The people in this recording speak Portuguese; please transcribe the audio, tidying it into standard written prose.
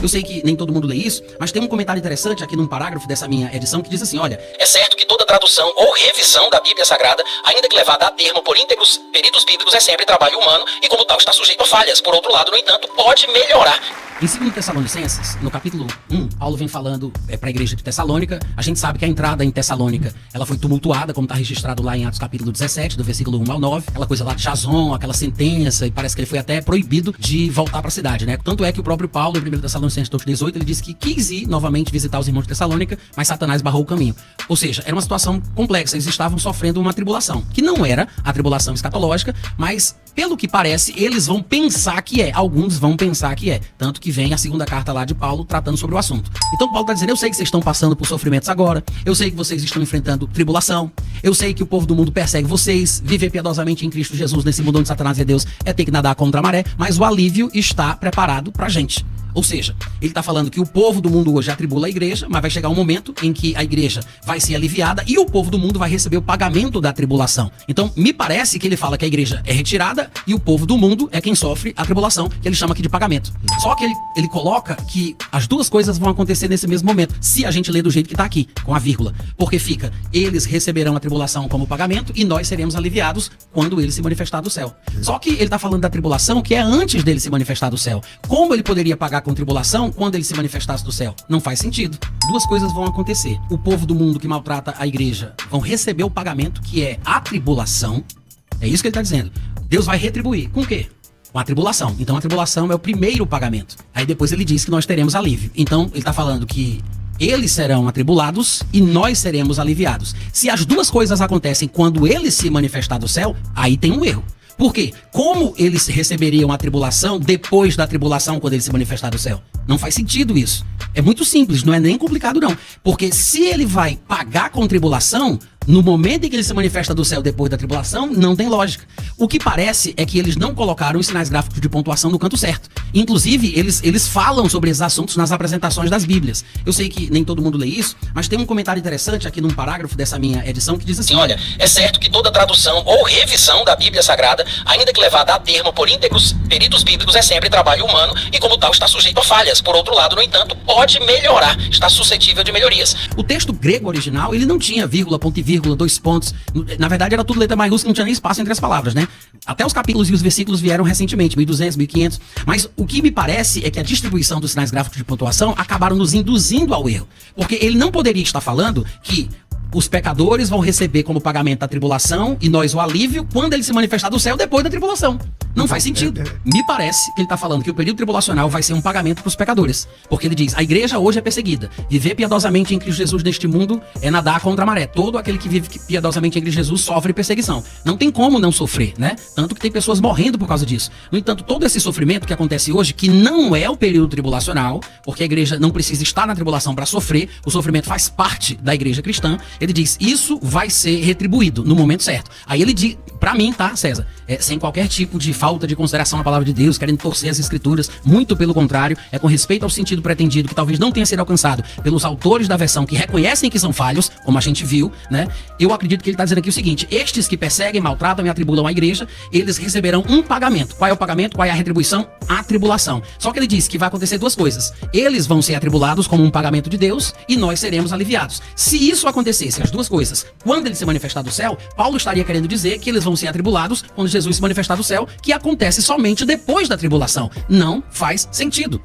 Eu sei que nem todo mundo lê isso, mas tem um comentário interessante aqui num parágrafo dessa minha edição que diz assim, olha, é certo que toda tradução ou revisão da Bíblia Sagrada, ainda que levada a termo por íntegros peritos bíblicos, é sempre trabalho humano e como tal está sujeito a falhas. Por outro lado, no entanto, pode melhorar. Em 2 Tessalonicenses, no capítulo 1, Paulo vem falando para a igreja de Tessalônica. A gente sabe que a entrada em Tessalônica, ela foi tumultuada, como está registrado lá em Atos capítulo 17, do versículo 1 ao 9. Aquela coisa lá de Jason, aquela sentença, e parece que ele foi até proibido de voltar para a cidade, né? Tanto é que o próprio Paulo, em 1 Tessalonicenses 18, ele disse que quis ir novamente visitar os irmãos de Tessalônica, mas Satanás barrou o caminho. Ou seja, era uma situação complexa, eles estavam sofrendo uma tribulação, que não era a tribulação escatológica, mas, pelo que parece, eles vão pensar que é. Alguns vão pensar que é. Tanto que vem a segunda carta lá de Paulo tratando sobre o assunto. Então Paulo está dizendo, eu sei que vocês estão passando por sofrimentos agora, eu sei que vocês estão enfrentando tribulação, eu sei que o povo do mundo persegue vocês, viver piedosamente em Cristo Jesus nesse mundo onde Satanás é Deus é ter que nadar contra a maré, mas o alívio está preparado pra gente. Ou seja, ele está falando que o povo do mundo hoje atribula a igreja, mas vai chegar um momento em que a igreja vai ser aliviada e o povo do mundo vai receber o pagamento da tribulação. Então, me parece que ele fala que a igreja é retirada e o povo do mundo é quem sofre a tribulação, que ele chama aqui de pagamento. Só que ele coloca que as duas coisas vão acontecer nesse mesmo momento, se a gente ler do jeito que está aqui, com a vírgula. Porque fica, eles receberão a tribulação como pagamento e nós seremos aliviados quando ele se manifestar do céu. Só que ele está falando da tribulação que é antes dele se manifestar do céu. Como ele poderia pagar com tribulação quando ele se manifestasse do céu? Não faz sentido. Duas coisas vão acontecer. O povo do mundo que maltrata a igreja vão receber o pagamento, que é a tribulação. É isso que ele está dizendo. Deus vai retribuir. Com o quê? Com a tribulação. Então a tribulação é o primeiro pagamento. Aí depois ele diz que nós teremos alívio. Então ele está falando que eles serão atribulados e nós seremos aliviados. Se as duas coisas acontecem quando ele se manifestar do céu, aí tem um erro. Por quê? Como eles receberiam a tribulação depois da tribulação quando ele se manifestar do céu? Não faz sentido isso. É muito simples, não é nem complicado não. Porque se ele vai pagar com tribulação, no momento em que ele se manifesta do céu depois da tribulação, não tem lógica. O que parece é que eles não colocaram os sinais gráficos de pontuação no canto certo. Inclusive, eles falam sobre esses assuntos nas apresentações das Bíblias. Eu sei que nem todo mundo lê isso, mas tem um comentário interessante aqui num parágrafo dessa minha edição que diz assim, olha, é certo que toda tradução ou revisão da Bíblia Sagrada, ainda que levada a termo por íntegros peritos bíblicos, é sempre trabalho humano e como tal está sujeito a falhas. Por outro lado, no entanto, pode melhorar, está suscetível de melhorias. O texto grego original, ele não tinha vírgula, ponto e vírgula, 2 pontos. Na verdade, era tudo letra maiúscula, não tinha nem espaço entre as palavras, né? Até os capítulos e os versículos vieram recentemente, 1200, 1500. Mas o que me parece é que a distribuição dos sinais gráficos de pontuação acabaram nos induzindo ao erro. Porque ele não poderia estar falando que os pecadores vão receber como pagamento a tribulação e nós o alívio quando ele se manifestar do céu depois da tribulação. Não faz sentido. Me parece que ele está falando que o período tribulacional vai ser um pagamento para os pecadores. Porque ele diz, a igreja hoje é perseguida. Viver piedosamente em Cristo Jesus neste mundo é nadar contra a maré. Todo aquele que vive piedosamente em Cristo Jesus sofre perseguição. Não tem como não sofrer, né? Tanto que tem pessoas morrendo por causa disso. No entanto, todo esse sofrimento que acontece hoje, que não é o período tribulacional, porque a igreja não precisa estar na tribulação para sofrer, o sofrimento faz parte da igreja cristã. Ele diz, isso vai ser retribuído no momento certo. Aí ele diz, pra mim, tá, César? Sem qualquer tipo de falta de consideração à palavra de Deus, querendo torcer as escrituras, muito pelo contrário, é com respeito ao sentido pretendido, que talvez não tenha sido alcançado pelos autores da versão que reconhecem que são falhos, como a gente viu, né? Eu acredito que ele tá dizendo aqui o seguinte, estes que perseguem, maltratam e atribulam a igreja, eles receberão um pagamento. Qual é o pagamento? Qual é a retribuição? A tribulação. Só que ele diz que vai acontecer duas coisas. Eles vão ser atribulados como um pagamento de Deus e nós seremos aliviados. Se isso acontecesse, as duas coisas, quando ele se manifestar do céu, Paulo estaria querendo dizer que eles vão ser atribulados quando Jesus se manifestar do céu, que acontece somente depois da tribulação. Não faz sentido.